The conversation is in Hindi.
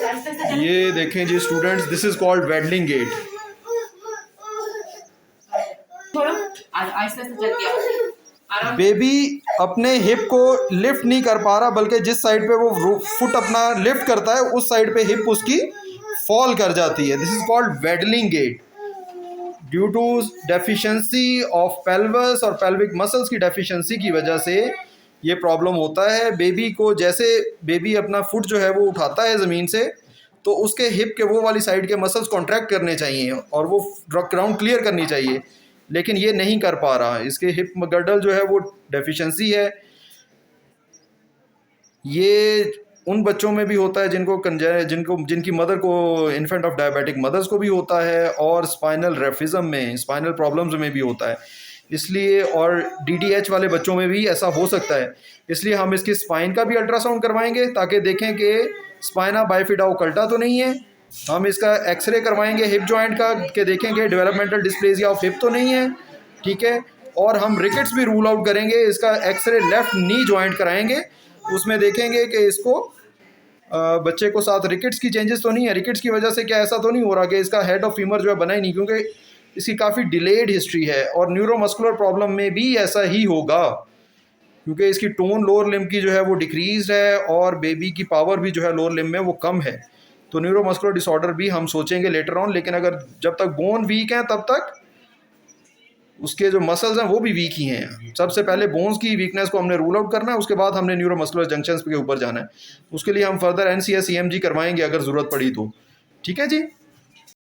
ये देखें जी students, this is called waddling gait. Baby अपने हिप को लिफ्ट नहीं कर पा रहा, बल्कि जिस साइड पे वो फुट अपना लिफ्ट करता है उस साइड पे हिप उसकी फॉल कर जाती है। This is called waddling gait. Due to deficiency of pelvis और पेल्विक मसल्स की डेफिशिएंसी की वजह से ये प्रॉब्लम होता है। बेबी को जैसे बेबी अपना फुट जो है वो उठाता है ज़मीन से, तो उसके हिप के वो वाली साइड के मसल्स कॉन्ट्रैक्ट करने चाहिए और वो ग्राउंड क्लियर करनी चाहिए, लेकिन ये नहीं कर पा रहा। इसके हिप गर्डल जो है वो डेफिशिएंसी है। ये उन बच्चों में भी होता है जिनकी मदर को इन्फेंट ऑफ डायबिटिक मदर्स को भी होता है, और स्पाइनल रेफिज्म में, स्पाइनल प्रॉब्लम्स में भी होता है। इसलिए और DDH वाले बच्चों में भी ऐसा हो सकता है। इसलिए हम इसकी स्पाइन का भी अल्ट्रासाउंड करवाएंगे ताकि देखें कि स्पाइना बाइफिडा ओकल्टा तो नहीं है। हम इसका एक्सरे करवाएंगे हिप जॉइंट का कि देखेंगे डेवलपमेंटल डिस्प्लेसिया ऑफ हिप तो नहीं है, ठीक है। और हम रिकेट्स भी रूल आउट करेंगे। इसका एक्सरे लेफ्ट नी जॉइंट कराएंगे, उसमें देखेंगे कि इसको बच्चे को साथ रिकेट्स की चेंजेस तो नहीं है। रिकेट्स की वजह से क्या ऐसा तो नहीं हो रहा कि इसका हेड ऑफ फीमर जो है बना ही नहीं, क्योंकि इसकी काफ़ी डिलेड हिस्ट्री है। और न्यूरोमस्कुलर प्रॉब्लम में भी ऐसा ही होगा, क्योंकि इसकी टोन लोअर लिम्ब की जो है वो डिक्रीज है और बेबी की पावर भी जो है लोअर लिम्ब में वो कम है। तो न्यूरोमस्कुलर डिसऑर्डर भी हम सोचेंगे लेटर ऑन, लेकिन अगर जब तक बोन वीक है तब तक उसके जो मसल्स हैं वो भी वीक ही हैं। सबसे पहले बोन्स की वीकनेस को हमने रूल आउट करना है, उसके बाद हमने न्यूरोमस्कुलर जंक्शंस के ऊपर जाना है। उसके लिए हम फर्दर NCS EMG करवाएंगे अगर ज़रूरत पड़ी तो। ठीक है जी।